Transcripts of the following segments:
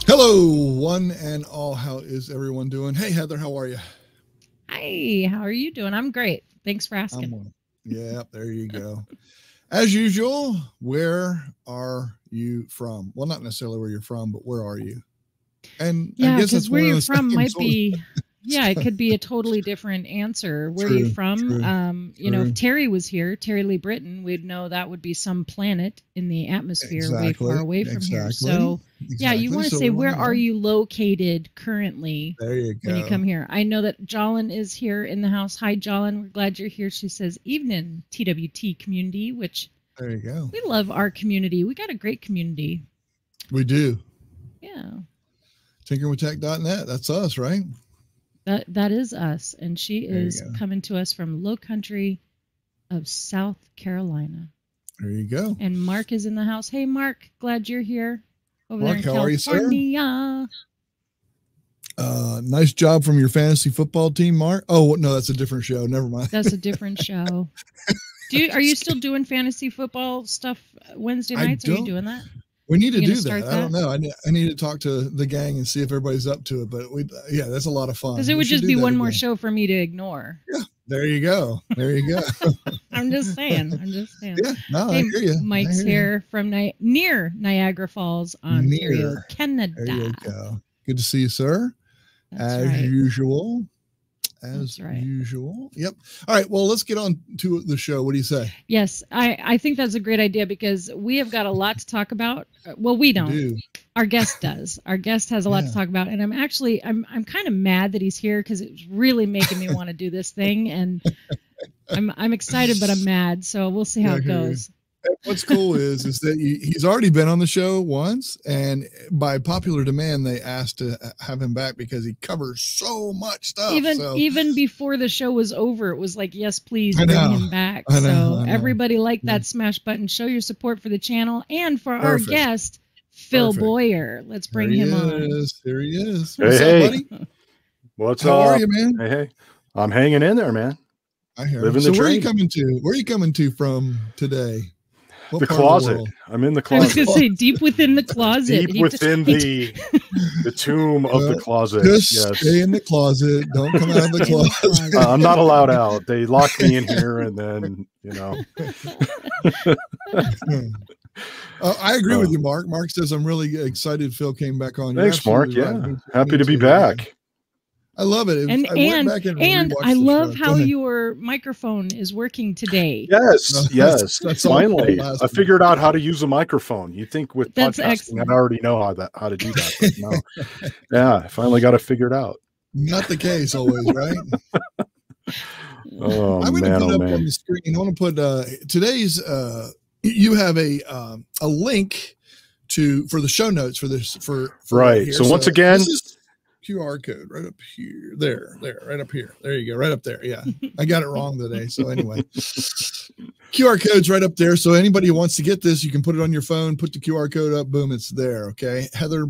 Hello, one and all. How is everyone doing? Hey, Heather, how are you? Hi, how are you doing? I'm great. Thanks for asking. Yeah, there you go. As usual, where are you from? Well, not necessarily where you're from, but where are you? And yeah, I guess because where you're from might sort of... be, yeah, it could be a totally different answer. Where you're from, you know, if Terry was here, Terry Lee Britton, we'd know that would be some planet in the atmosphere way far away from here. So, yeah, you want to say, where are you located currently? There you go. When you come here. I know that Jalin is here in the house. Hi, Jalin. We're glad you're here. She says, evening, TWT community, which there you go. We love our community. We got a great community. We do. Yeah. tinkerwithtech.net. That's us, right? That is us. And she is coming to us from low country of South Carolina. There you go. And Mark is in the house. Hey, Mark. Glad you're here. Over Mark, there in California. Nice job from your fantasy football team, Mark. Oh, no, that's a different show. Never mind. That's a different show. Are you still doing fantasy football stuff Wednesday nights? Are you doing that? We need to do that. I don't know. I need to talk to the gang and see if everybody's up to it. But yeah, that's a lot of fun. Because it would just be one more show for me to ignore. Yeah, there you go. There you go. I'm just saying. Yeah, no, I hear you. Mike's here from near Niagara Falls, Ontario, Canada. There you go. Good to see you, sir. That's As usual. As usual. Yep. All right. Well, let's get on to the show. What do you say? Yes, I think that's a great idea because we have got a lot to talk about. Well, we don't. Our guest does. Our guest has a lot to talk about, and I'm kind of mad that he's here because it's really making me want to do this thing, and I'm excited, but I'm mad. So we'll see how it goes. What's cool is that he's already been on the show once, and by popular demand, they asked to have him back because he covers so much stuff. Even before the show was over, it was like, yes, please bring him back. I know. Everybody like that smash button. Show your support for the channel and for our guest, Phil Bowyer. Let's bring him on. There he is. What's up, buddy? What's up? How are you, man? Hey. I'm hanging in there, man. I hear. So where are you coming to? Where are you coming to from today? The closet. I'm in the closet. I was going to say deep within the closet. Deep within the tomb of the closet. Just stay in the closet. Don't come out of the closet. I'm not allowed out. They lock me in here, and then I agree with you, Mark. Mark says I'm really excited Phil came back on. Thanks, Mark. Yeah, happy to be back. I love it. And I love how your microphone is working today. Yes. Finally, I figured out how to use a microphone. You think with podcasting, I already know how to do that. But no. Yeah, I finally got it figured out. Not the case always, right? I'm going to put up on the screen. I want to put today's. You have a link for the show notes for this for right. Here. So once again. QR code right up here, there, right up here. There you go, right up there. Yeah, I got it wrong today. So anyway, QR code's right up there. So anybody who wants to get this, you can put it on your phone, put the QR code up, boom, it's there. Okay, Heather,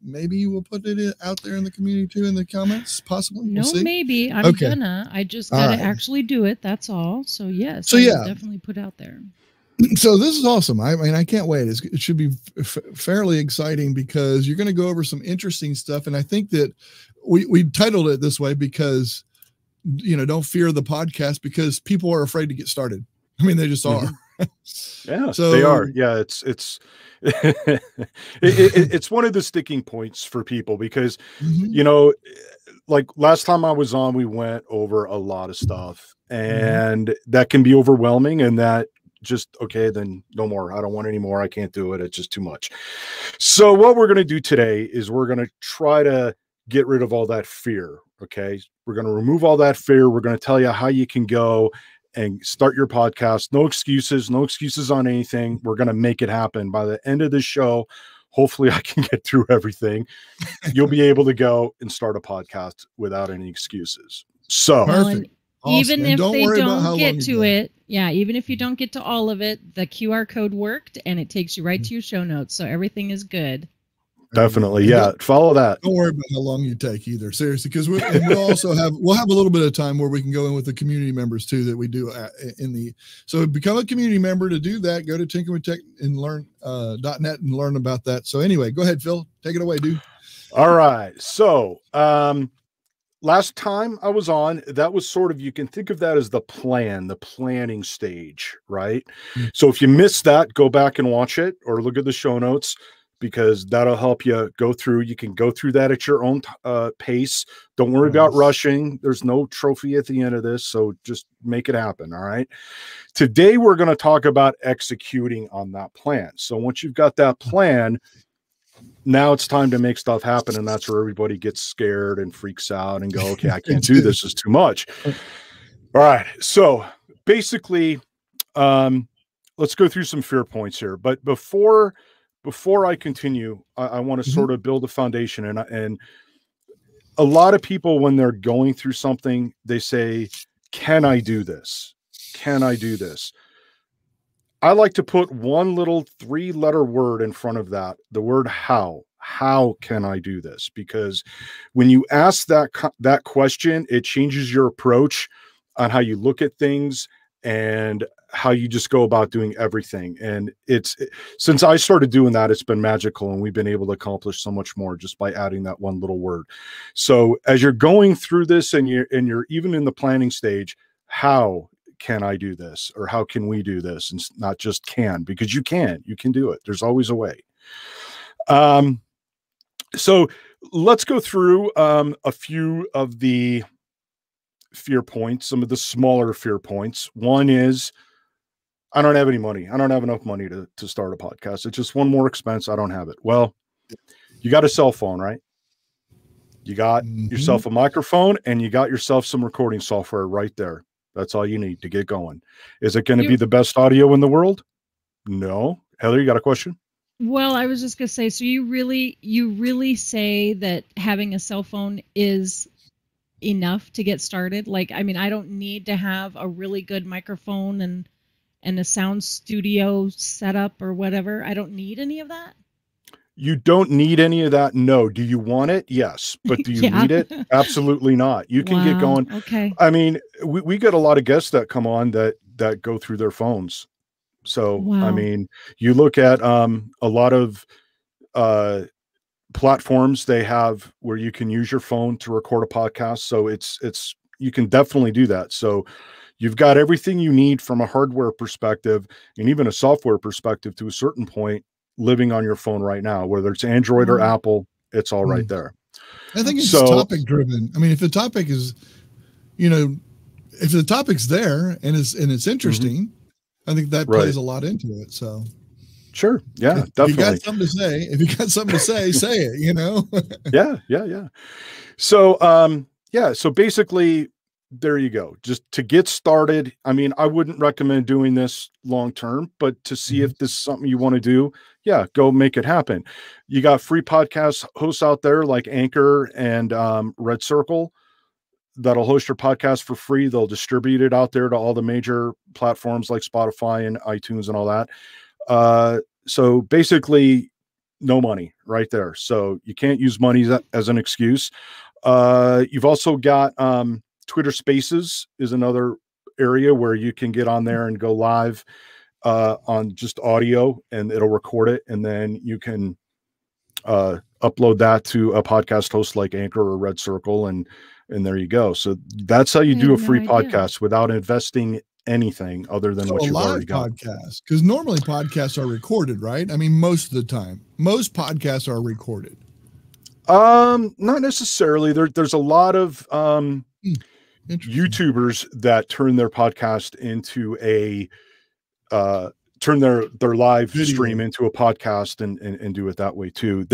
maybe we'll put it out there in the community too, in the comments, possibly. No, maybe I'm gonna. I just gotta actually do it. That's all. So yes, so I'll definitely put out there. So this is awesome. I mean, I can't wait. It should be fairly exciting because you're going to go over some interesting stuff. And I think that we titled it this way because, don't fear the podcast because people are afraid to get started. I mean, they just are. Yeah, so they are. Yeah, it's it's one of the sticking points for people because, like last time I was on, we went over a lot of stuff and that can be overwhelming and that just, okay, then no more. I don't want any more. I can't do it. It's just too much. So what we're going to do today is we're going to try to get rid of all that fear. Okay. We're going to remove all that fear. We're going to tell you how you can go and start your podcast. No excuses on anything. We're going to make it happen. By the end of the show, hopefully I can get through everything. You'll be able to go and start a podcast without any excuses. So perfect. Awesome. Even if they don't get to it, even if you don't get to all of it, the QR code worked and it takes you right to your show notes. So everything is good. definitely. Yeah. Follow that. Don't worry about how long you take either. Seriously. Because we'll have a little bit of time where we can go in with the community members too, that we do so become a community member. To do that, go to tinkerwithtech and learn .net and learn about that. So anyway, go ahead, Phil, take it away, dude. All right. So, last time I was on, that was sort of, you can think of that as the planning stage, right? So if you missed that, go back and watch it or look at the show notes, because that'll help you go through. You can go through that at your own pace. Don't worry about rushing. There's no trophy at the end of this, so just make it happen, all right? Today, we're going to talk about executing on that plan. So once you've got that plan, now it's time to make stuff happen, and that's where everybody gets scared and freaks out and go, okay, I can't do this. It's too much. All right. So basically, let's go through some fear points here. But before I continue, I want to sort of build a foundation. And a lot of people, when they're going through something, they say, can I do this? Can I do this? I like to put one little 3-letter word in front of that, the word how. How can I do this? Because when you ask that question, it changes your approach on how you look at things and how you just go about doing everything. And since I started doing that, it's been magical, and we've been able to accomplish so much more just by adding that one little word. So as you're going through this and you're even in the planning stage, how can I do this? Or how can we do this? And not just can, because you can do it. There's always a way. So let's go through a few of the fear points, some of the smaller fear points. One is, I don't have any money. I don't have enough money to start a podcast. It's just one more expense. I don't have it. Well, you got a cell phone, right? You got yourself a microphone, and you got yourself some recording software right there. That's all you need to get going. Is it going to be the best audio in the world? No. Heather, you got a question? Well, I was just going to say, so you really say that having a cell phone is enough to get started? Like, I mean, I don't need to have a really good microphone and a sound studio setup or whatever. I don't need any of that. You don't need any of that. No. Do you want it? Yes. But do you need it? Absolutely not. You can get going. Okay. I mean, we get a lot of guests that come on that go through their phones. So, I mean, you look at a lot of platforms they have where you can use your phone to record a podcast. So you can definitely do that. So you've got everything you need from a hardware perspective and even a software perspective to a certain point, living on your phone right now, whether it's Android or Apple, it's all right there. I think it's topic driven. I mean, if the topic is, if the topic's there and it's interesting, I think that plays a lot into it. So sure. Yeah, definitely. If you got something to say, say it, Yeah. So, so basically there you go. Just to get started. I mean, I wouldn't recommend doing this long-term, but to see if this is something you want to do, go make it happen. You got free podcast hosts out there like Anchor and Red Circle that'll host your podcast for free. They'll distribute it out there to all the major platforms like Spotify and iTunes and all that. So basically no money right there. So you can't use money as an excuse. You've also got Twitter Spaces is another area where you can get on there and go live on just audio, and it'll record it. And then you can upload that to a podcast host like Anchor or Red Circle. And there you go. So that's how you do a free podcast without investing anything other than what you've already got. Podcast, because normally podcasts are recorded, right? I mean, most of the time, most podcasts are recorded. Not necessarily. There's a lot of YouTubers that turn their podcast into turn their live stream into a podcast and do it that way too.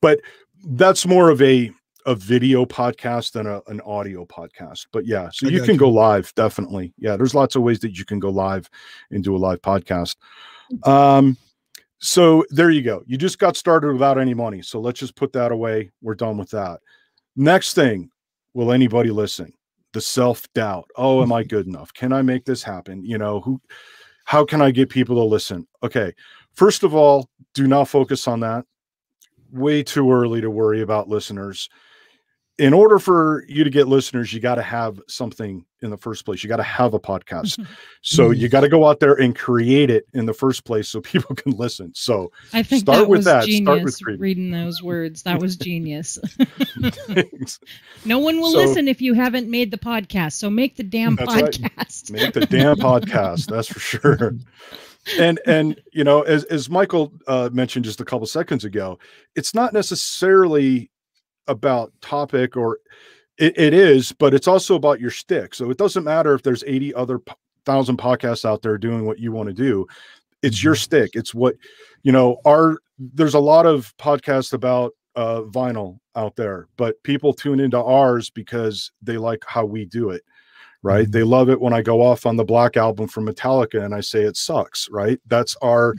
But that's more of a video podcast than an audio podcast. But yeah, so you can go live, definitely. Yeah, there's lots of ways that you can go live and do a live podcast. So there you go. You just got started without any money. So let's just put that away. We're done with that. Next thing, will anybody listen? The self-doubt. Oh, am I good enough? Can I make this happen? How can I get people to listen? Okay. First of all, do not focus on that. way too early to worry about listeners. In order for you to get listeners, you got to have something in the first place. You got to have a podcast. So you got to go out there and create it in the first place so people can listen. So I think start that with was that. Genius, Start with reading those words. That was genius. No one will listen if you haven't made the podcast. So make the damn podcast. Right. Make the damn podcast. That's for sure. And you know, as Michael mentioned just a couple seconds ago, it's not necessarily about topic, or it is, but it's also about your stick. So it doesn't matter if there's 80 other 1,000 podcasts out there doing what you want to do. It's your stick. It's what, you know, there's a lot of podcasts about vinyl out there, but people tune into ours because they like how we do it. Right. They love it when I go off on the Black Album from Metallica and I say it sucks. Right. That's our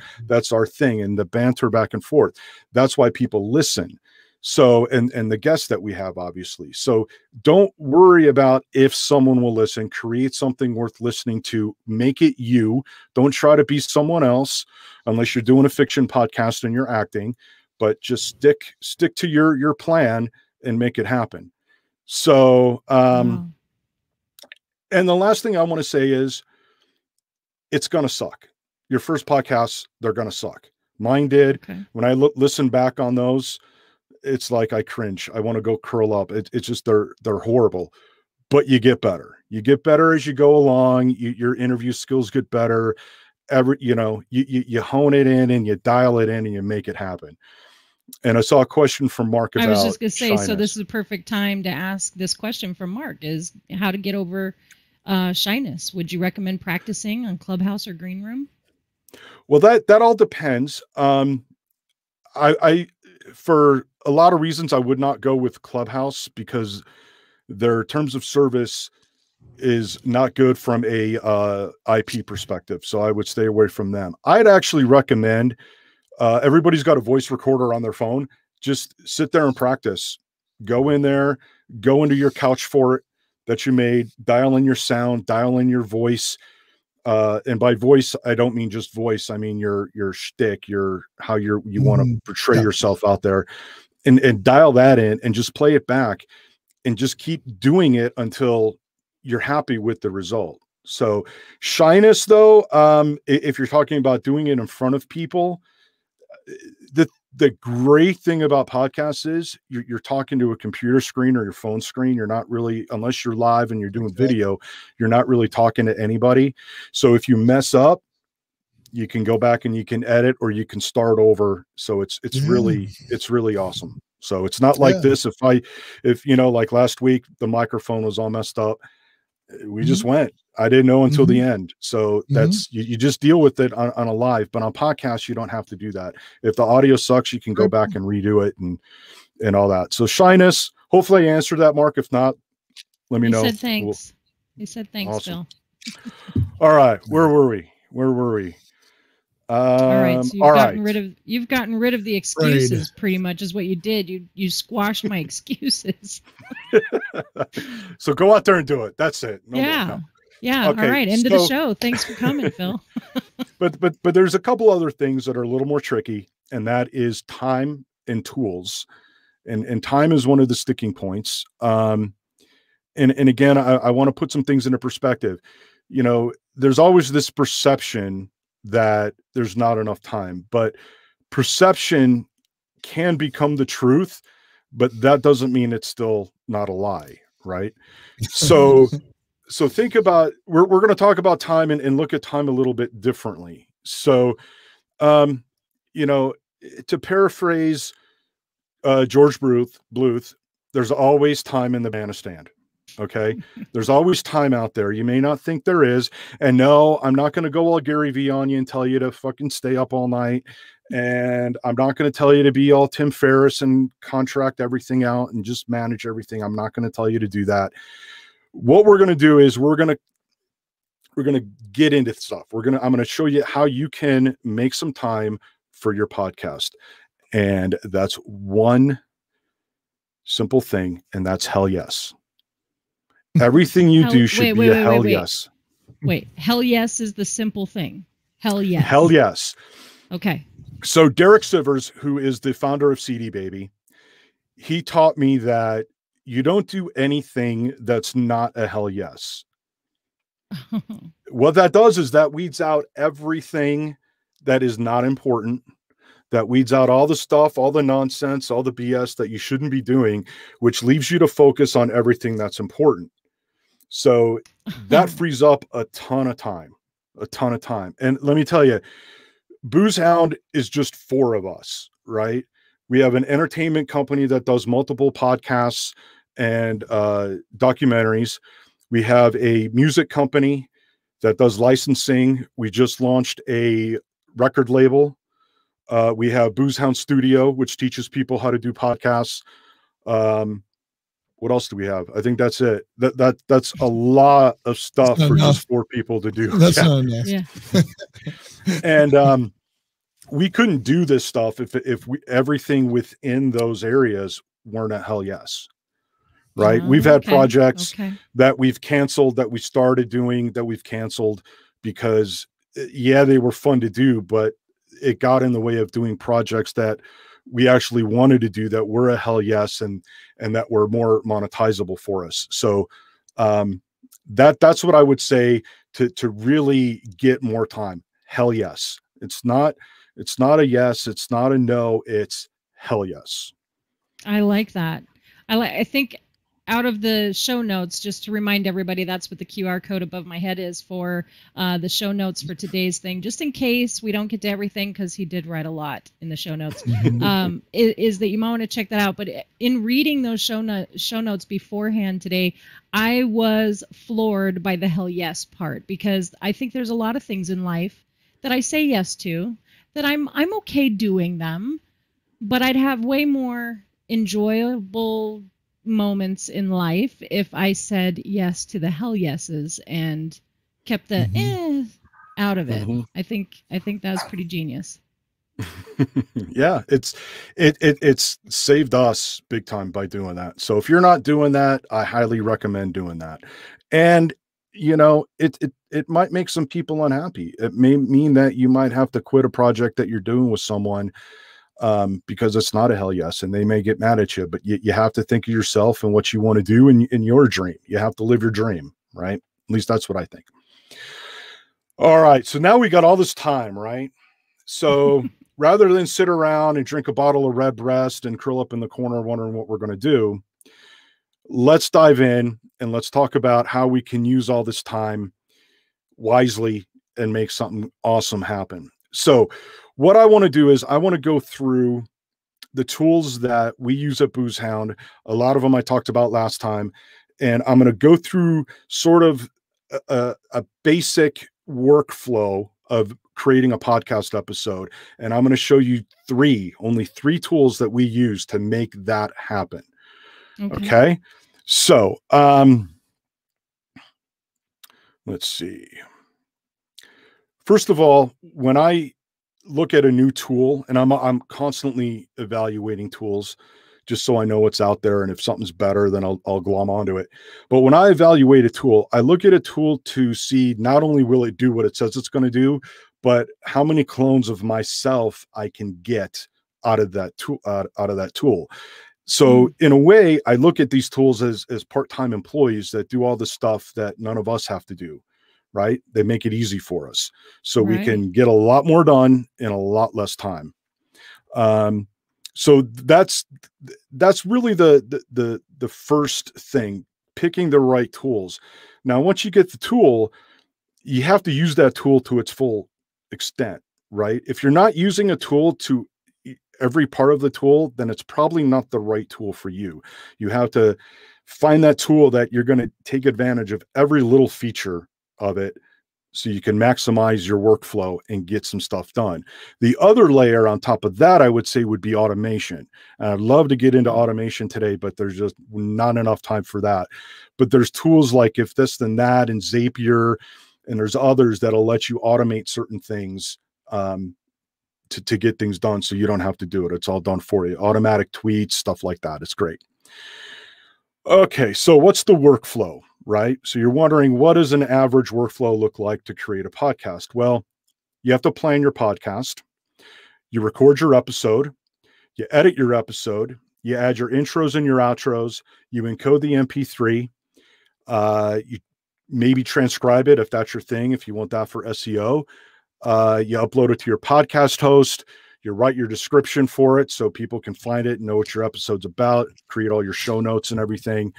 thing. And the banter back and forth. That's why people listen. So, and the guests that we have, obviously. So don't worry about if someone will listen. Create something worth listening to. Make it you. Don't try to be someone else unless you're doing a fiction podcast and you're acting, but just stick to your plan and make it happen. So, and the last thing I want to say is it's going to suck. Your first podcasts, they're going to suck. Mine did. Okay. When I listen back on those, it's like I cringe. I want to go curl up. It's just, they're horrible, but you get better. You get better as you go along. Your interview skills get better. You hone it in and you dial it in and you make it happen. And I saw a question from Mark about, I was just going to say, shyness. So this is a perfect time to ask this question from Mark, is how to get over shyness. Would you recommend practicing on Clubhouse or Green Room? Well, that all depends. I for a lot of reasons, I would not go with Clubhouse because their terms of service is not good from a IP perspective. So I would stay away from them. I'd actually recommend, everybody's got a voice recorder on their phone. Just sit there and practice. Go in there, go into your couch fort that you made, dial in your sound, dial in your voice. And by voice, I don't mean just voice. I mean your shtick, how you want to portray yourself out there, and dial that in and just play it back and just keep doing it until you're happy with the result. So shyness, though, if you're talking about doing it in front of people, the great thing about podcasts is you're talking to a computer screen or your phone screen. You're not really, unless you're live and you're doing video, you're not really talking to anybody. So if you mess up, you can go back and you can edit or you can start over. So it's really awesome. So it's not like this. If you know, like last week, the microphone was all messed up. We just went. I didn't know until the end. So that's, you just deal with it on a live, but on podcasts, you don't have to do that. If the audio sucks, you can go back and redo it and all that. So shyness, hopefully I answered that, Mark. If not, let me know. He said thanks. He said thanks, awesome. Phil. All right. Where were we? All right. So you've gotten rid of the excuses, pretty much is what you did. You squashed my excuses. So go out there and do it. That's it. Yeah. Okay, all right. End of the show. Thanks for coming, Phil. but there's a couple other things that are a little more tricky, and that is time and tools. And time is one of the sticking points. And again, I want to put some things into perspective. You know, there's always this perception that there's not enough time, but perception can become the truth, but that doesn't mean it's still not a lie, right? So think about, we're going to talk about time and look at time a little bit differently. So, you know, to paraphrase George Bluth, there's always time in the bandstand. Okay. There's always time out there. You may not think there is. And no, I'm not going to go all Gary V on you and tell you to fucking stay up all night. And I'm not going to tell you to be all Tim Ferriss and contract everything out and just manage everything. I'm not going to tell you to do that. What we're going to do is we're going to get into stuff. I'm going to show you how you can make some time for your podcast. And that's one simple thing. And that's hell yes. Everything you do should be a hell yes. Wait, hell yes is the simple thing. Hell yes. Hell yes. Okay. So Derek Sivers, who is the founder of CD Baby, he taught me that you don't do anything that's not a hell yes. What that does is that weeds out everything that is not important. That weeds out all the stuff, all the nonsense, all the BS that you shouldn't be doing, which leaves you to focus on everything that's important. So that frees up a ton of time. And let me tell you, Booze Hound is just 4 of us, right? We have an entertainment company that does multiple podcasts and documentaries. We have a music company that does licensing. We just launched a record label. We have Booze Hound Studio, which teaches people how to do podcasts. What else do we have? I think that's it. That's a lot of stuff for just 4 people to do. That's not enough. Yeah. And we couldn't do this stuff if everything within those areas weren't a hell yes. Right. We've had projects that we've canceled, that we started doing, that we've canceled because they were fun to do, but it got in the way of doing projects that we actually wanted to do that were a hell yes and that were more monetizable for us. So that's what I would say to really get more time. Hell yes. It's not a yes, it's not a no, it's hell yes. I like that. I think out of the show notes, just to remind everybody, that's what the QR code above my head is for the show notes for today's thing, just in case we don't get to everything, because he did write a lot in the show notes, is that you might want to check that out. But in reading those show notes beforehand today, I was floored by the hell yes part, because I think there's a lot of things in life that I say yes to, that I'm okay doing them, but I'd have way more enjoyable moments in life if I said yes to the hell yeses and kept the out of it. I think that's pretty genius. Yeah, it's saved us big time by doing that. So if you're not doing that, I highly recommend doing that. And you know, it might make some people unhappy. It may mean that you might have to quit a project that you're doing with someone because it's not a hell yes, and they may get mad at you, but you have to think of yourself and what you want to do in your dream. You have to live your dream, right? At least that's what I think. All right. So now we got all this time, right? So rather than sit around and drink a bottle of Red Breast and curl up in the corner wondering what we're going to do, let's dive in and let's talk about how we can use all this time wisely and make something awesome happen. So what I want to do is I want to go through the tools that we use at Booze Hound. A lot of them I talked about last time, and I'm going to go through sort of a basic workflow of creating a podcast episode. And I'm going to show you only three tools that we use to make that happen. Okay. So, let's see. First of all, when I look at a new tool, and I'm constantly evaluating tools just so I know what's out there, and if something's better, then I'll glom onto it. But when I evaluate a tool, I look at a tool to see not only will it do what it says it's going to do, but how many clones of myself I can get out of that tool. So in a way, I look at these tools as part-time employees that do all the stuff that none of us have to do. Right? They make it easy for us. So we can get a lot more done in a lot less time. So that's really the first thing, picking the right tools. Now, once you get the tool, you have to use that tool to its full extent, right? If you're not using a tool to every part of the tool, then it's probably not the right tool for you. You have to find that tool that you're going to take advantage of every little feature of it, so you can maximize your workflow and get some stuff done. The other layer on top of that, I would say, would be automation. And I'd love to get into automation today, but there's just not enough time for that. But there's tools like If This Then That and Zapier, and there's others that'll let you automate certain things to get things done, so you don't have to do it. It's all done for you. Automatic tweets, stuff like that. It's great. Okay, so what's the workflow? Right? So you're wondering, what does an average workflow look like to create a podcast? Well, you have to plan your podcast. you record your episode, you edit your episode, you add your intros and your outros, you encode the MP3, you maybe transcribe it if that's your thing, if you want that for SEO. You upload it to your podcast host, you write your description for it so people can find it and know what your episode's about, create all your show notes and everything.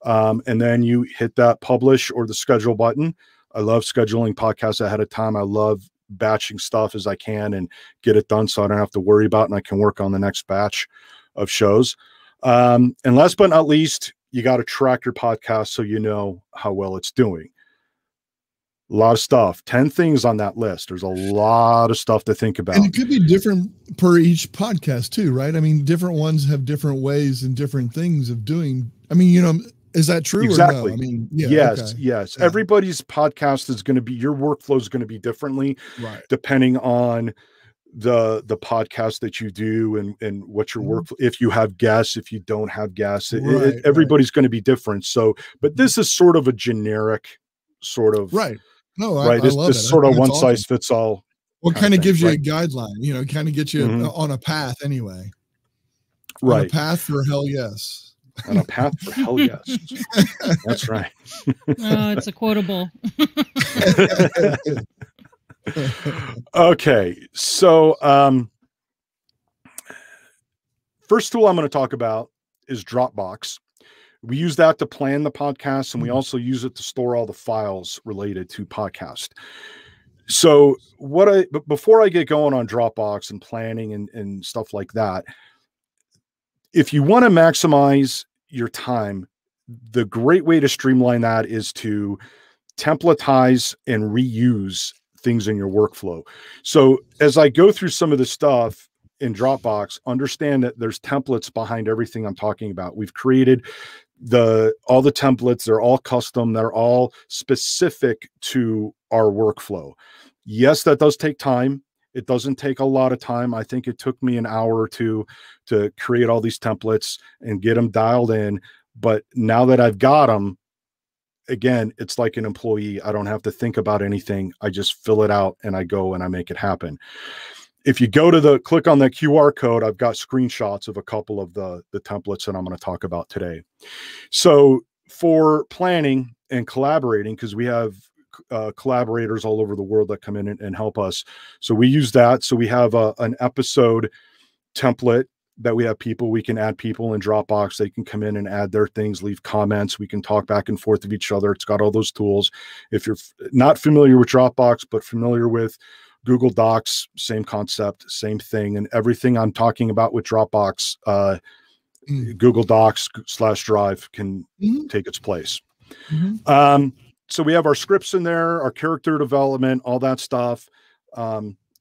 And then you hit that publish or the schedule button. I love scheduling podcasts ahead of time. I love batching stuff as I can and get it done so I don't have to worry about it, and I can work on the next batch of shows. And last but not least, you got to track your podcast so you know how well it's doing. A lot of stuff, 10 things on that list. There's a lot of stuff to think about. And it could be different per each podcast too, right? I mean, different ones have different ways and different things of doing. I mean, you know, is that true? Exactly. Or no? I mean, yeah, yes, okay. yes. Yeah. Everybody's podcast is going to be, your workflow is going to be differently, right, depending on the podcast that you do and what your work, if you have guests, if you don't have guests, everybody's going to be different. So, but this is sort of a generic sort of, right. No, right. I love this it. sort of one awesome. size fits all. Well, kind of gives you a guideline, you know, kind of gets you on a path anyway. Right. On a path for hell yes. On a path for hell yes. That's right. Oh, it's a quotable. Okay. So first tool I'm going to talk about is Dropbox. We use that to plan the podcast, and we also use it to store all the files related to podcast. So before I get going on Dropbox and planning and stuff like that, if you want to maximize your time, the great way to streamline that is to templatize and reuse things in your workflow. So as I go through some of the stuff in Dropbox, understand that there's templates behind everything I'm talking about. We've created all the templates. They're all custom. They're all specific to our workflow. Yes, that does take time. It doesn't take a lot of time. I think it took me an hour or two to create all these templates and get them dialed in. But now that I've got them, again, it's like an employee. I don't have to think about anything. I just fill it out and I go and I make it happen. If you go to click on the QR code, I've got screenshots of a couple of the templates that I'm going to talk about today. So for planning and collaborating, because we have collaborators all over the world that come in and help us. So we use that. So we have an episode template that we have people, we can add people in Dropbox. They can come in and add their things, leave comments. We can talk back and forth with each other. It's got all those tools. If you're not familiar with Dropbox, but familiar with Google Docs, same concept, same thing. And everything I'm talking about with Dropbox, Google Docs / Drive can take its place. So we have our scripts in there, our character development, all that stuff.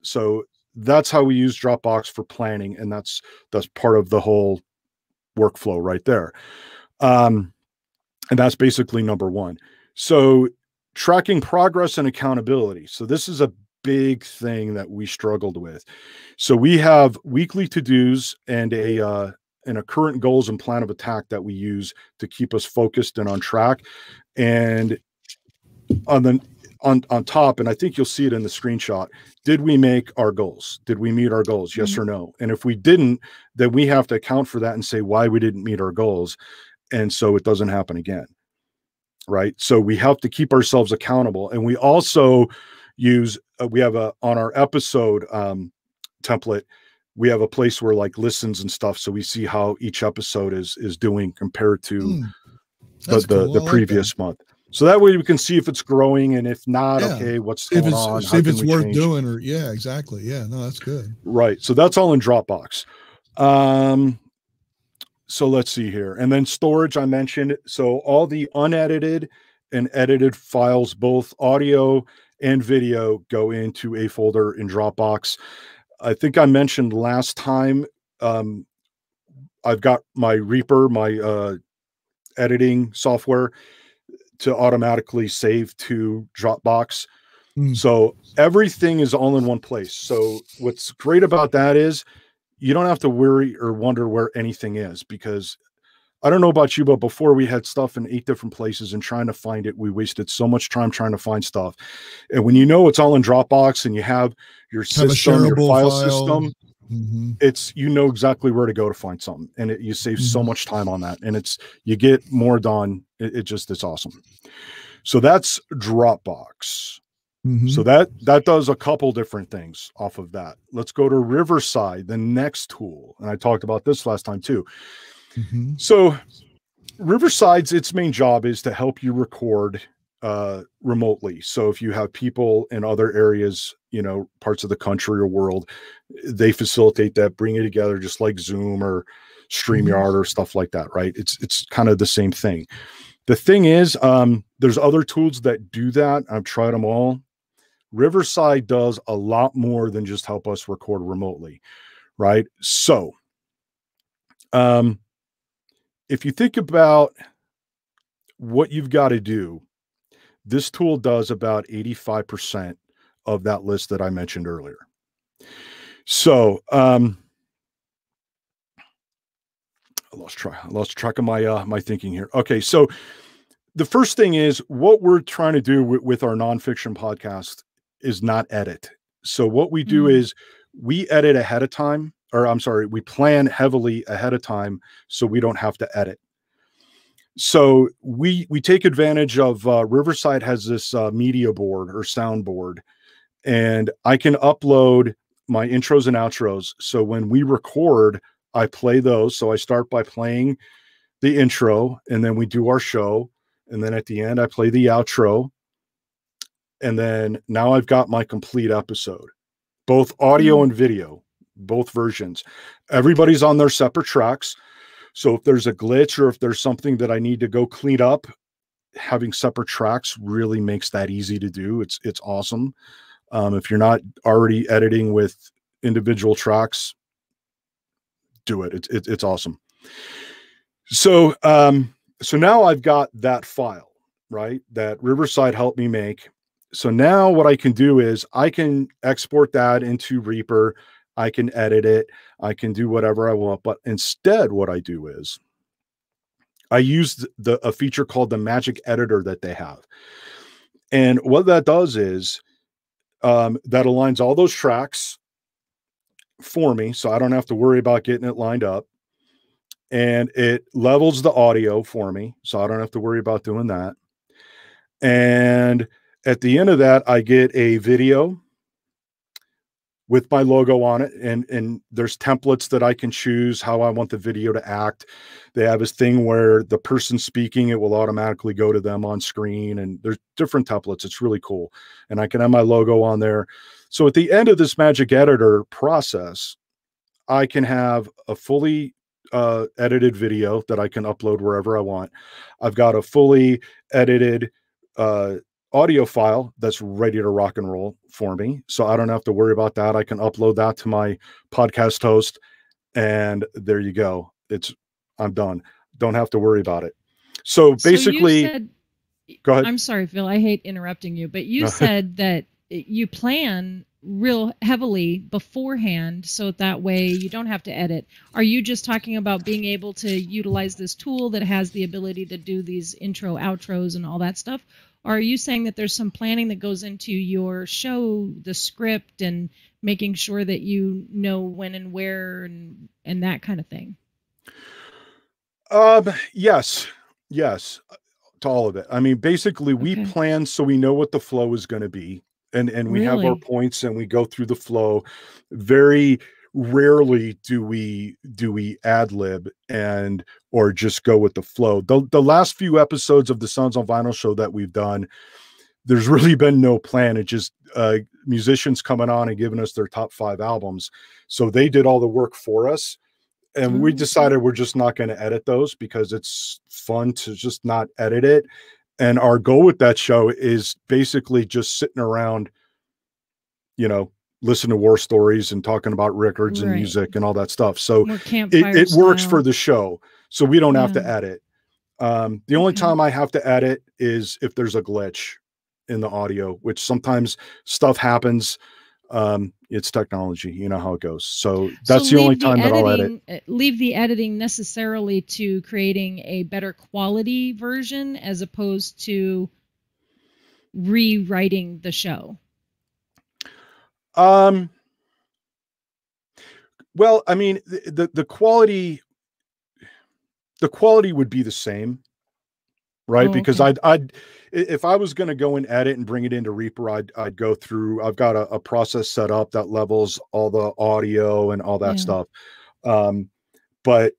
So that's how we use Dropbox for planning. And that's part of the whole workflow right there. And that's basically number one. So tracking progress and accountability. So this is a big thing that we struggled with. So we have weekly to-dos and a current goals and plan of attack that we use to keep us focused and on track. And on top, and I think you'll see it in the screenshot, did we make our goals? Did we meet our goals? Yes or no? And if we didn't, then we have to account for that and say why we didn't meet our goals. And so it doesn't happen again. Right. So we have to keep ourselves accountable. And we also use, we have on our episode template, we have a place where like listens and stuff. So we see how each episode is doing compared to the previous month. So that way we can see if it's growing, and if not, okay, what's going on? See if it's worth doing, or exactly. Yeah, no, that's good. Right. So that's all in Dropbox. So let's see here. And then storage, I mentioned. So all the unedited and edited files, both audio and video, go into a folder in Dropbox. I think I mentioned last time, I've got my Reaper, my editing software, to automatically save to Dropbox. So everything is all in one place. So what's great about that is you don't have to worry or wonder where anything is, because I don't know about you, but before we had stuff in 8 different places, and trying to find it, we wasted so much time trying to find stuff. And when you know it's all in Dropbox and you have your system, your file system, it's, you know exactly where to go to find something, and you save so much time on that, and you get more done. It's awesome. So that's Dropbox. So that does a couple different things off of that. Let's go to Riverside, the next tool. And I talked about this last time too. So Riverside's, its main job is to help you record remotely. So if you have people in other areas, you know, parts of the country or world, they facilitate that, bring it together, just like Zoom or StreamYard or stuff like that, right? It's kind of the same thing. The thing is, there's other tools that do that. I've tried them all. Riverside does a lot more than just help us record remotely, right? So if you think about what you've got to do, this tool does about 85% of that list that I mentioned earlier. So I lost track of my thinking here. Okay, so the first thing is, what we're trying to do with our nonfiction podcast is not edit. So what we do is we edit ahead of time, or I'm sorry, we plan heavily ahead of time so we don't have to edit. So we take advantage of Riverside has this media board or soundboard, and I can upload my intros and outros. So when we record, I play those. So I start by playing the intro, and then we do our show. And then at the end, I play the outro. And then now I've got my complete episode, both audio and video, both versions. Everybody's on their separate tracks. So if there's a glitch or if there's something that I need to go clean up, having separate tracks really makes that easy to do. It's awesome. If you're not already editing with individual tracks, do it. It's awesome. So, so now I've got that file, right, that Riverside helped me make. So now what I can do is I can export that into Reaper. I can edit it. I can do whatever I want. But instead, what I do is I use a feature called the Magic Editor that they have. And what that does is that aligns all those tracks for me, so I don't have to worry about getting it lined up. And it levels the audio for me, so I don't have to worry about doing that. And at the end of that, I get a video with my logo on it, and there's templates that I can choose how I want the video to act. They have this thing where the person speaking, it will automatically go to them on screen, and there's different templates. It's really cool. And I can have my logo on there. So at the end of this Magic Editor process, I can have a fully edited video that I can upload wherever I want. I've got a fully edited audio file that's ready to rock and roll for me. So I don't have to worry about that. I can upload that to my podcast host, and there you go. I'm done. Don't have to worry about it. So basically, you said, go ahead. I'm sorry, Phil, I hate interrupting you, but you said that you plan real heavily beforehand so that way you don't have to edit. Are you just talking about being able to utilize this tool that has the ability to do these intro, outros, and all that stuff? Or are you saying that there's some planning that goes into your show, the script, and making sure that you know when and where and that kind of thing? Yes, to all of it. I mean, basically, we plan so we know what the flow is going to be. And we have our points, and we go through the flow. Very rarely do we ad lib or just go with the flow. The last few episodes of the Sounds on Vinyl show that we've done, there's really been no plan. It just musicians coming on and giving us their top 5 albums. So they did all the work for us. And we decided we're just not going to edit those because it's fun to just not edit it. And our goal with that show is basically just sitting around, you know, listening to war stories and talking about records and music and all that stuff. So it works for the show. So we don't have to edit. The only time I have to edit is if there's a glitch in the audio, which sometimes stuff happens. It's technology, you know how it goes. So that's the only time that I'll edit. Leave the editing necessarily to creating a better quality version as opposed to rewriting the show. Well, I mean, the quality would be the same, right? Oh, because okay. I'd if I was going to go and edit and bring it into Reaper, I'd go through. I've got a process set up that levels all the audio and all that Yeah. stuff. But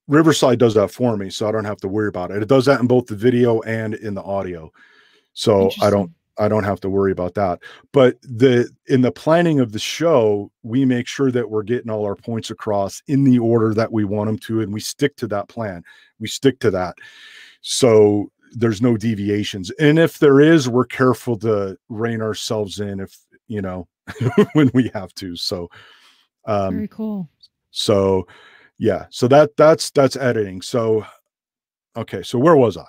Riverside does that for me, so I don't have to worry about it. It does that in both the video and in the audio, so I don't have to worry about that. But in the planning of the show, we make sure that we're getting all our points across in the order that we want them to, and we stick to that plan. We stick to that, so there's no deviations. And if there is, we're careful to rein ourselves in if, you know, when we have to. So Very cool. So yeah, so that's editing. So okay, so where was I?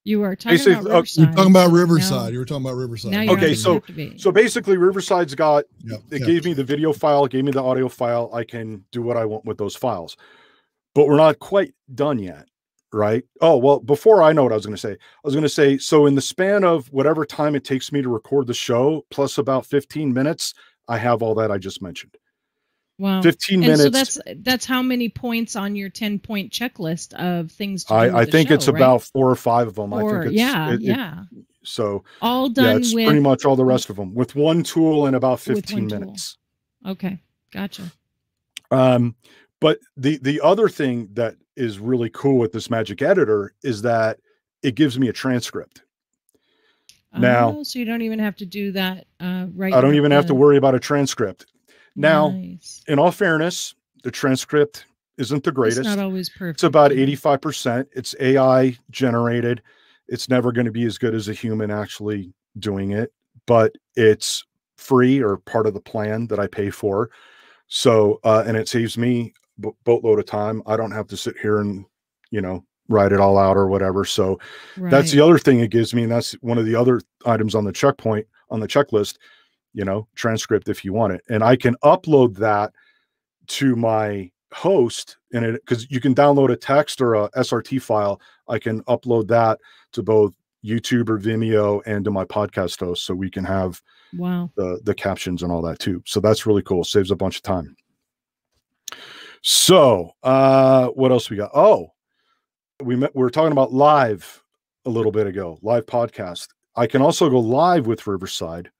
You were talking Basically, about Riverside. You're talking about Riverside. You were talking about Riverside. Now Okay, so basically Riverside's got, it gave me the video file, it gave me the audio file. I can do what I want with those files. But we're not quite done yet, right? Oh, well, before I know what I was going to say, so in the span of whatever time it takes me to record the show, plus about 15 minutes, I have all that I just mentioned. Wow. 15 minutes. So that's how many points on your 10-point checklist of things to do I think show, it's right? about 4 or 5 of them. I think it's so all done it's with pretty much all the rest of them with one tool in about 15 minutes. Okay, gotcha. But the other thing that is really cool with this Magic Editor is that it gives me a transcript. Now, so you don't even have to do that. Right. I don't even have to worry about a transcript. Now, nice. In all fairness, the transcript isn't the greatest. It's not always perfect. It's about 85%. It's AI generated. It's never going to be as good as a human actually doing it, but it's free or part of the plan that I pay for. So, and it saves me a boatload of time. I don't have to sit here and, you know, write it all out or whatever. So that's the other thing it gives me. And that's one of the other items on the checklist, you know, transcript if you want it. And I can upload that to my host and it, because you can download a text or a SRT file. I can upload that to both YouTube or Vimeo and to my podcast host. So we can have the captions and all that too. So that's really cool. Saves a bunch of time. So what else we got? Oh, we were talking about live a little bit ago, live podcast. I can also go live with Riverside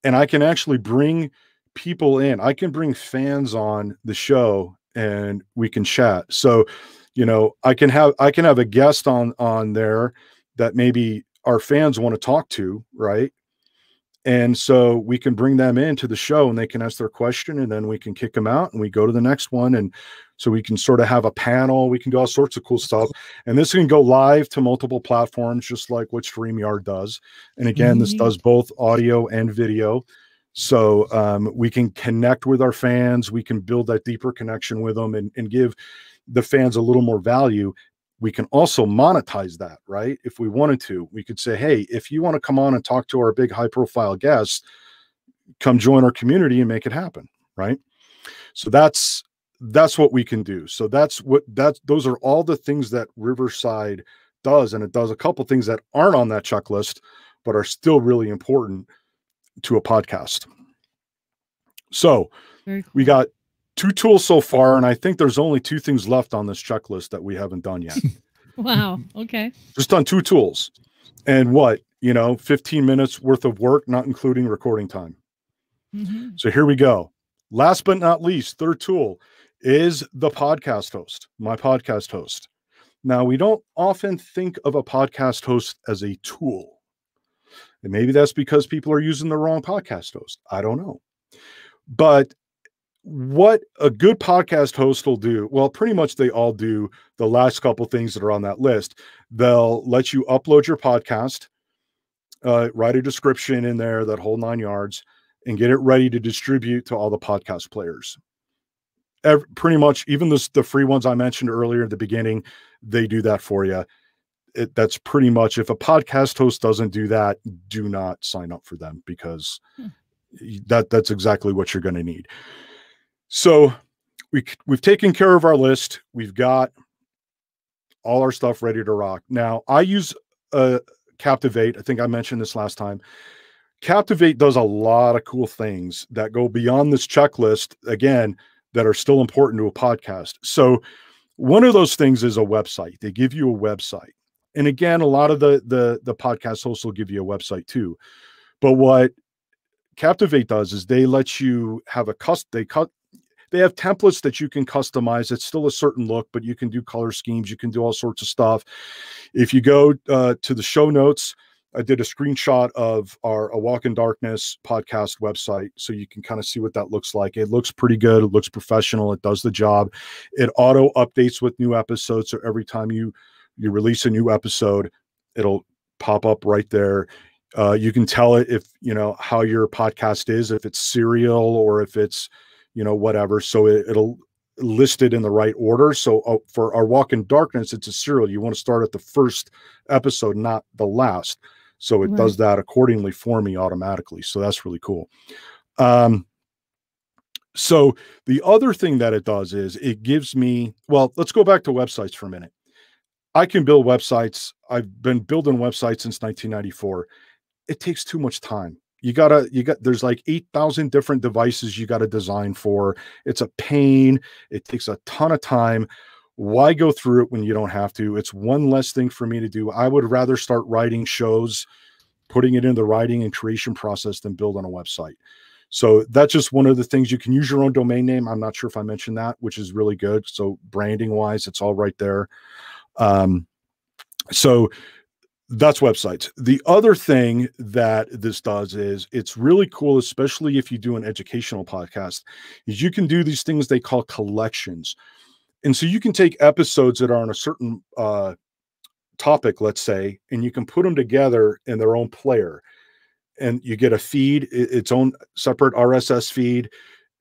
and I can actually bring people in. I can bring fans on the show and we can chat. So, you know, I can have a guest on there that maybe our fans want to talk to, right? And so we can bring them into the show and they can ask their question and then we can kick them out and we go to the next one. And so we can sort of have a panel. We can do all sorts of cool stuff. And this can go live to multiple platforms, just like what StreamYard does. And again, this does both audio and video. So we can connect with our fans. We can build that deeper connection with them and give the fans a little more value. We can also monetize that, right? If we wanted to, we could say, hey, if you want to come on and talk to our big high profile guests, come join our community and make it happen, right? So that's what we can do. So those are all the things that Riverside does. And it does a couple things that aren't on that checklist, but are still really important to a podcast. So we got 2 tools so far, and I think there's only 2 things left on this checklist that we haven't done yet. Wow. Okay. Just done 2 tools. And what, 15 minutes worth of work, not including recording time. So here we go. Last but not least, third tool is the podcast host, my podcast host. Now, we don't often think of a podcast host as a tool. And maybe that's because people are using the wrong podcast host. I don't know. But what a good podcast host will do, well, pretty much they all do the last couple things that are on that list. They'll let you upload your podcast, write a description in there, that whole 9 yards, and get it ready to distribute to all the podcast players. Pretty much, even the free ones I mentioned earlier at the beginning, they do that for you. That's pretty much, if a podcast host doesn't do that, do not sign up for them, because that's exactly what you're going to need. So we've taken care of our list. We've got all our stuff ready to rock. Now, I use 𝐞𝐽𝐸. I think I mentioned this last time. Captivate does a lot of cool things that go beyond this checklist, again, that are still important to a podcast. So one of those things is a website. They give you a website. And again, a lot of the podcast hosts will give you a website too. But what Captivate does is they let you have they have templates that you can customize. It's still a certain look, but you can do color schemes. You can do all sorts of stuff. If you go to the show notes, I did a screenshot of our A Walk in Darkness podcast website, so you can kind of see what that looks like. It looks pretty good. It looks professional. It does the job. It auto updates with new episodes. So every time you release a new episode, it'll pop up right there. You can tell it if, how your podcast is, if it's serial or if it's, whatever. So it'll list it in the right order. So for Our Walk in Darkness, it's a serial. You want to start at the first episode, not the last. So it does that accordingly for me automatically. So that's really cool. So the other thing that it does is it gives me, well, let's go back to websites for a minute. I can build websites. I've been building websites since 1994. It takes too much time. There's like 8,000 different devices you got to design for. It's a pain. It takes a ton of time. Why go through it when you don't have to? It's one less thing for me to do. I would rather start writing shows, putting it in the writing and creation process than build on a website. So that's just one of the things. You can use your own domain name. I'm not sure if I mentioned that, which is really good. So branding wise, it's all right there. So that's websites. The other thing that this does is it's really cool, especially if you do an educational podcast, is you can do these things they call collections. And so you can take episodes that are on a certain topic, let's say, and you can put them together in their own player. And you get a feed, its own separate RSS feed.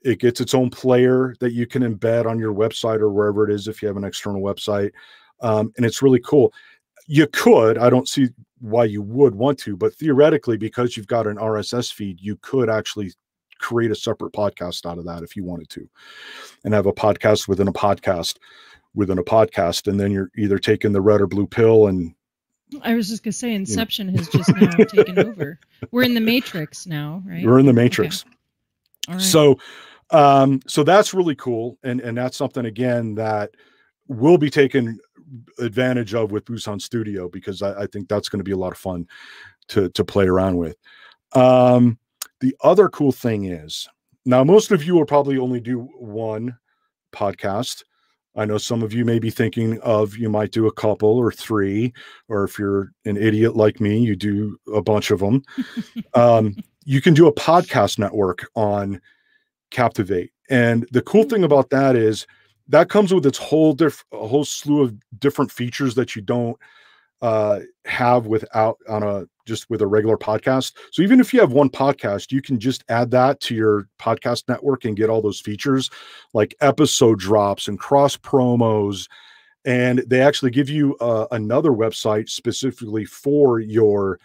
It gets its own player that you can embed on your website or wherever it is if you have an external website. And it's really cool. You could, I don't see why you would want to, but theoretically, because you've got an RSS feed, you could actually create a separate podcast out of that if you wanted to, and have a podcast within a podcast within a podcast. And then you're either taking the red or blue pill. And I was just going to say, Inception has just now taken over. We're in the Matrix now, right? We're in the Matrix. Okay. All right. So that's really cool. And that's something, again, that will be taken advantage of with Busan Studio, because I think that's going to be a lot of fun to play around with. The other cool thing is, now most of you will probably only do one podcast. I know some of you may be thinking of, you might do a couple or three, or if you're an idiot like me, you do a bunch of them. You can do a podcast network on Captivate. And the cool thing about that is that comes with its whole slew of different features that you don't have just with a regular podcast. So even if you have one podcast, you can just add that to your podcast network and get all those features like episode drops and cross promos. And they actually give you another website specifically for your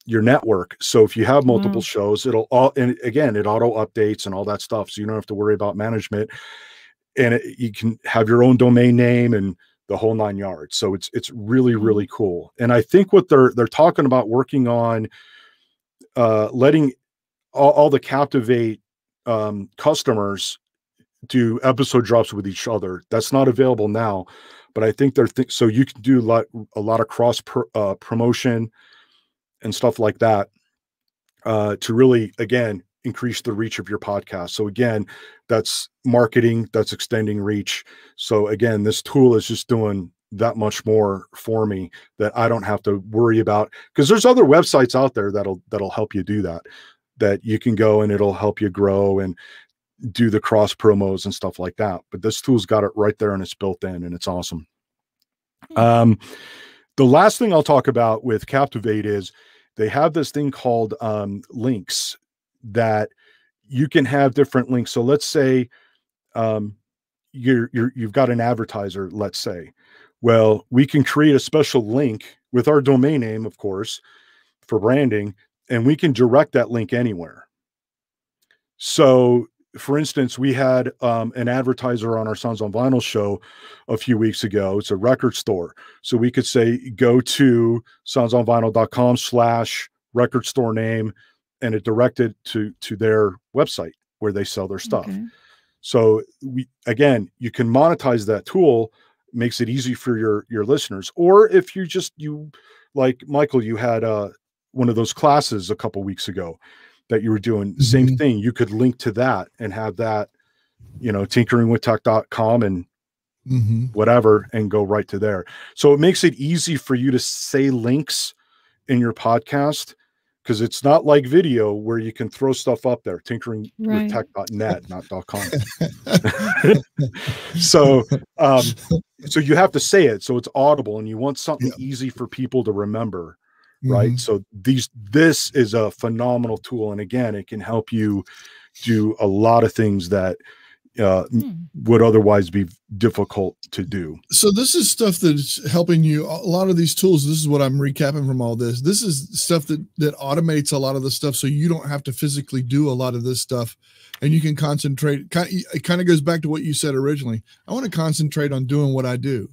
network. So if you have multiple shows, and again, it auto updates and all that stuff. So you don't have to worry about management, and you can have your own domain name and the whole 9 yards. So it's really, really cool. And I think what they're talking about working on, letting all the Captivate customers do episode drops with each other. That's not available now, but I think so you can do a lot of cross promotion and stuff like that to really, again, increase the reach of your podcast. So again, that's marketing, that's extending reach. So again, this tool is just doing that much more for me that I don't have to worry about, because there's other websites out there that'll help you do that you can go and it'll help you grow and do the cross promos and stuff like that. But this tool's got it right there and it's built in, and it's awesome. The last thing I'll talk about with Captivate is they have this thing called links, that you can have different links. So let's say you've got an advertiser, let's say. Well, we can create a special link with our domain name, of course, for branding, and we can direct that link anywhere. So for instance, we had an advertiser on our Sounds on Vinyl show a few weeks ago. It's a record store. So we could say, go to soundsonvinyl.com/record record store name, and it directed to their website where they sell their stuff. Okay. So again, you can monetize that tool, makes it easy for your listeners. Or if you like Michael, you had one of those classes a couple weeks ago that you were doing the same thing. You could link to that and have that, tinkeringwithtech.com and whatever, and go right to there. So it makes it easy for you to say links in your podcast, because it's not like video where you can throw stuff up there, tinkeringwithtech.net, not .com. So you have to say it, so it's audible, and you want something easy for people to remember, right? So this is a phenomenal tool, and again, it can help you do a lot of things that would otherwise be difficult to do. So this is stuff that's helping you. A lot of these tools, this is what I'm recapping from all this. This is stuff that automates a lot of the stuff, so you don't have to physically do a lot of this stuff, and you can concentrate. It kind of goes back to what you said originally. I want to concentrate on doing what I do.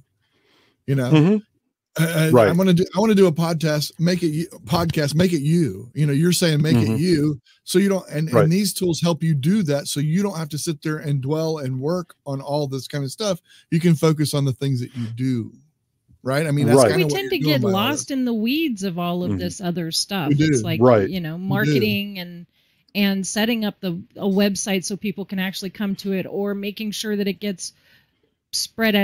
Right. I want to do a podcast, make it you. You're saying make it you, so you don't. And these tools help you do that, so you don't have to sit there and dwell and work on all this kind of stuff. You can focus on the things that you do. Right. I mean, that's kind of we tend to get lost in the weeds of all of this other stuff. It's like marketing and setting up a website so people can actually come to it, or making sure that it gets spread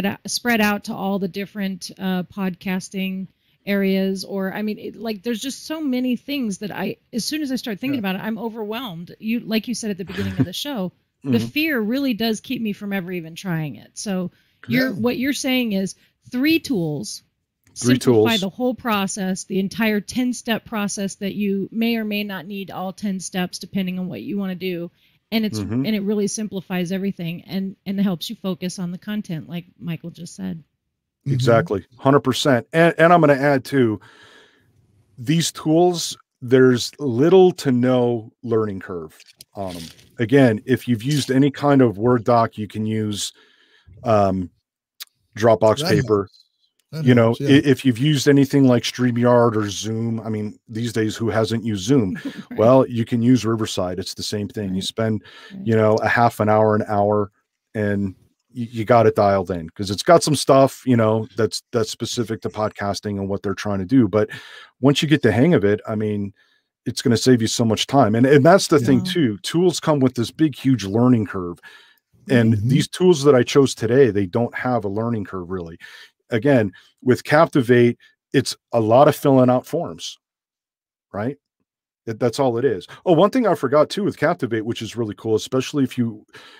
out to all the different podcasting areas. Or I mean, there's just so many things that as soon as I start thinking about it, I'm overwhelmed. Like you said at the beginning of the show, the fear really does keep me from ever even trying it. So what you're saying is 3 tools simplify the whole process, the entire 10-step process that you may or may not need all 10 steps depending on what you want to do. And and it really simplifies everything, and it helps you focus on the content, like Michael just said. Exactly. 100%. And I'm going to add too, these tools, there's little to no learning curve on them. Again, if you've used any kind of Word doc, you can use Dropbox paper. If you've used anything like StreamYard or Zoom, I mean, these days, who hasn't used Zoom? Well, you can use Riverside. It's the same thing. You spend, a half an hour, and you got it dialed in, because it's got some stuff, that's specific to podcasting and what they're trying to do. But once you get the hang of it, I mean, it's going to save you so much time. And that's the thing too. Tools come with this big, huge learning curve. And these tools that I chose today, they don't have a learning curve really. Again, with Captivate, it's a lot of filling out forms, right? That's all it is. Oh, one thing I forgot too with Captivate, which is really cool, especially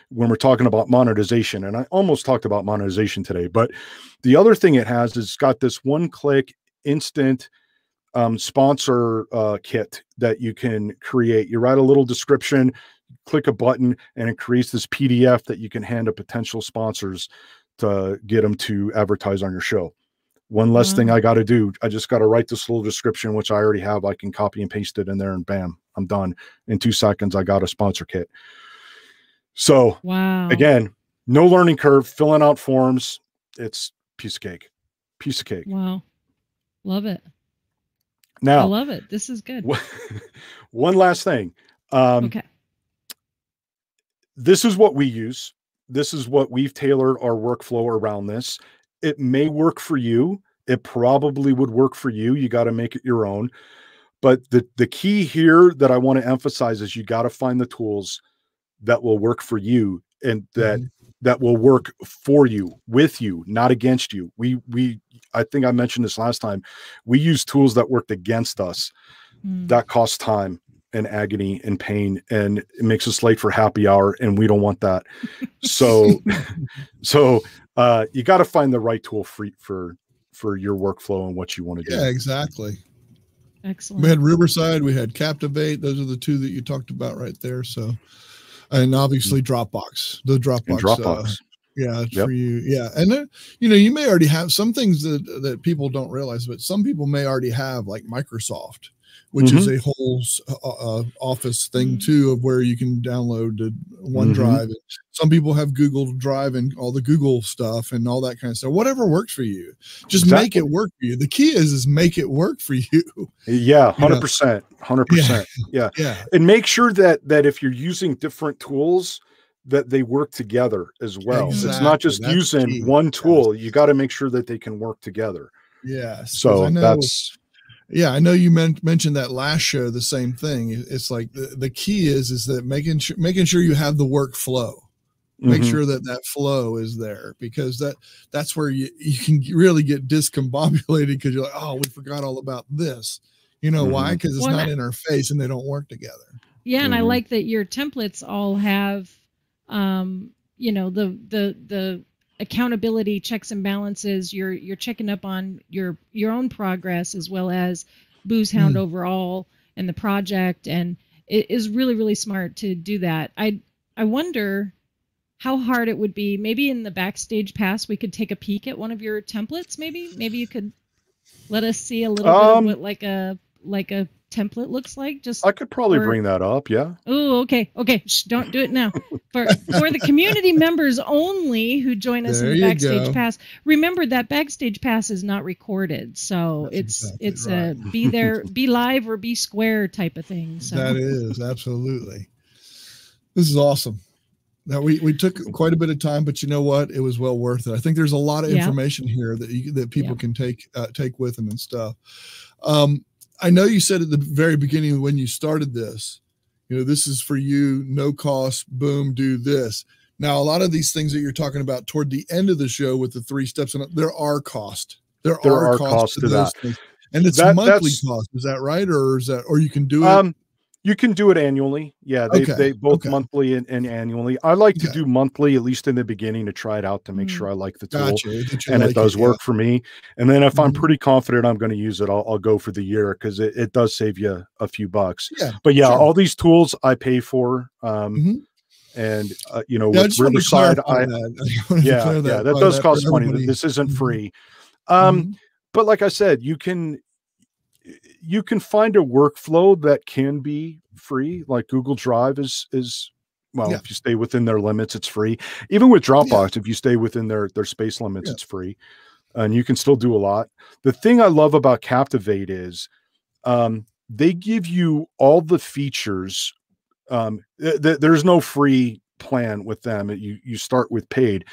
when we're talking about monetization, and I almost talked about monetization today, but the other thing it has is it's got this one-click instant sponsor kit that you can create. You write a little description, click a button, and it creates this PDF that you can hand to potential sponsors to get them to advertise on your show. One less thing I got to do. I just got to write this little description, which I already have. I can copy and paste it in there, and bam, I'm done. In 2 seconds, I got a sponsor kit. So again, no learning curve, filling out forms. It's piece of cake. Wow. Love it. Now, I love it. This is good. One last thing. Okay. This is what we use. This is what we've tailored our workflow around this. It may work for you. It probably would work for you. You got to make it your own. But the key here that I want to emphasize is you got to find the tools that will work for you, and that will work for you, with you, not against you. I think I mentioned this last time. We use tools that worked against us. That costs time and agony and pain, and it makes us late for happy hour, and we don't want that. So you got to find the right tool for your workflow and what you want to do. Yeah, exactly. Excellent. We had Riverside, we had Captivate. Those are the 2 that you talked about right there. So, and obviously Dropbox, the Dropbox. For you. Yeah. And then, you may already have some things that people don't realize, but some people may already have, like Microsoft, which is a whole Office thing too, of where you can download the OneDrive. Some people have Google Drive and all the Google stuff and all that kind of stuff. Whatever works for you, just make it work for you. The key is make it work for you. Yeah, 100%, 100%. Yeah. And make sure that if you're using different tools, that they work together as well. It's not just using one tool. You got to make sure that they can work together. Yes. So I know you mentioned that last show, the same thing. It's like the key is that making sure you have the workflow. Make sure that flow is there, because that's where you can really get discombobulated, because you're like, oh, we forgot all about this. You know why? Because it's not in our face and they don't work together. Yeah, and I like that your templates all have, you know, the accountability checks and balances. You're checking up on your own progress, as well as Booze Hound overall and the project, and it is really, really smart to do that. I wonder how hard it would be. Maybe in the backstage pass we could take a peek at one of your templates. Maybe you could let us see a little bit of what like a template looks like. Just I could probably bring that up. Yeah. Oh, okay. Shh, don't do it now. For the community members only who join us in the backstage pass. Remember that backstage pass is not recorded, so it's a be there, be live or be square type of thing. So that is absolutely. This is awesome. Now we took quite a bit of time, but you know what? It was well worth it. I think there's a lot of information here that people can take with them and stuff. I know you said at the very beginning when you started this, you know, this is for you, no cost, boom, do this. Now, a lot of these things that you're talking about toward the end of the show with the 3 steps, and there are costs. There are costs to those things. And it's monthly cost. Is that right? Or you can do it? You can do it annually. Yeah, they both monthly and annually. I like to do monthly, at least in the beginning, to try it out, to make sure I like the tool and it does work for me. And then if I'm pretty confident I'm going to use it, I'll go for the year, because it does save you a few bucks. But all these tools I pay for. And you know, with Riverside, that does cost money. This isn't free. But like I said, you can find a workflow that can be free. Like Google Drive is if you stay within their limits, it's free. Even with Dropbox, if you stay within their space limits, it's free, and you can still do a lot. The thing I love about Captivate is they give you all the features. There's no free plan with them. You start with paid,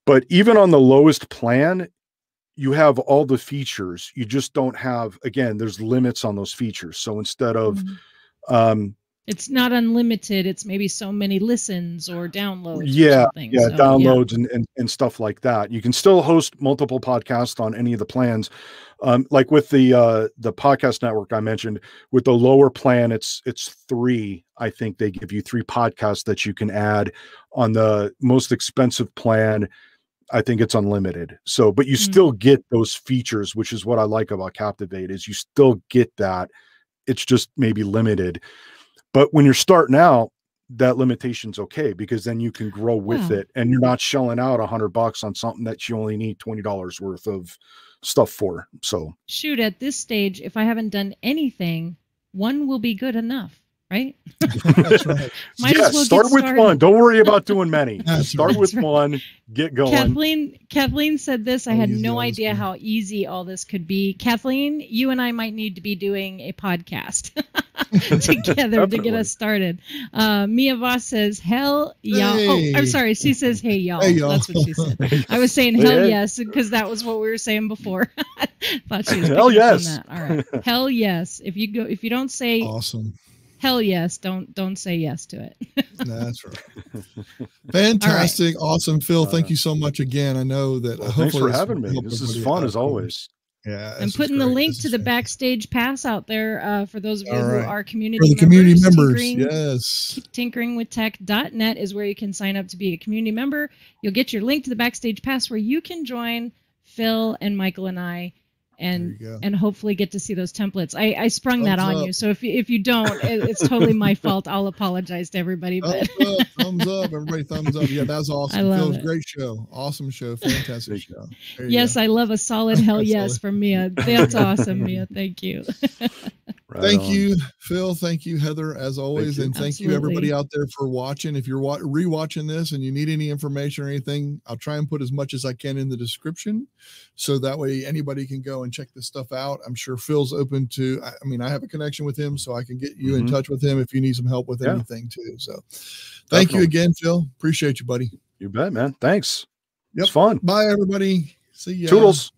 but even on the lowest plan, you have all the features. You just don't have, again, there's limits on those features. So instead of, it's not unlimited. It's maybe so many listens or downloads. Downloads and stuff like that. You can still host multiple podcasts on any of the plans. Like with the podcast network I mentioned, with the lower plan, it's 3. I think they give you 3 podcasts that you can add. On the most expensive plan, I think it's unlimited. So, but you still get those features, which is what I like about Captivate, is you still get that. It's just maybe limited. But when you're starting out, that limitation's okay, because then you can grow with it, and you're not shelling out $100 on something that you only need $20 worth of stuff for. So shoot, at this stage, if I haven't done anything, 1 will be good enough. Right? That's right. Start with 1. Don't worry about doing many. Start with 1. Get going. Kathleen said this. I had no idea how easy all this could be. Kathleen, you and I might need to be doing a podcast together to get us started. Mia Voss says, hell y'all. Oh, I'm sorry. She says, hey y'all. That's what she said. I was saying hell yes, because that was what we were saying before. Thought she was hell yes. On that. All right. Hell yes. If you don't say awesome. Hell yes, don't say yes to it. That's right. Fantastic. Awesome. Phil, thank you so much again. I know that thanks for having me. This is fun as always. Yeah. I'm putting the link to the backstage pass out there for those of you who are community members. Community members. Yes. Tinkeringwithtech.net is where you can sign up to be a community member. You'll get your link to the backstage pass where you can join Phil and Michael and I and hopefully get to see those templates. I sprung that on you, so if you don't, it's totally my fault. I'll apologize to everybody. But thumbs up, everybody, thumbs up. Yeah, that's awesome. I love it. Great show, awesome show, fantastic show. Yes, I love a solid hell yes from Mia. That's awesome, Mia. Thank you. Thank you, Phil. Thank you, Heather, as always. And thank you, everybody out there, for watching. If you're rewatching this and you need any information or anything, I'll try and put as much as I can in the description. So that way anybody can go and check this stuff out. I'm sure Phil's open to, I mean, I have a connection with him, so I can get you in touch with him if you need some help with anything too. So thank you again, Phil. Appreciate you, buddy. You bet, man. Thanks. Yep. It's fun. Bye, everybody. See ya. Toodles.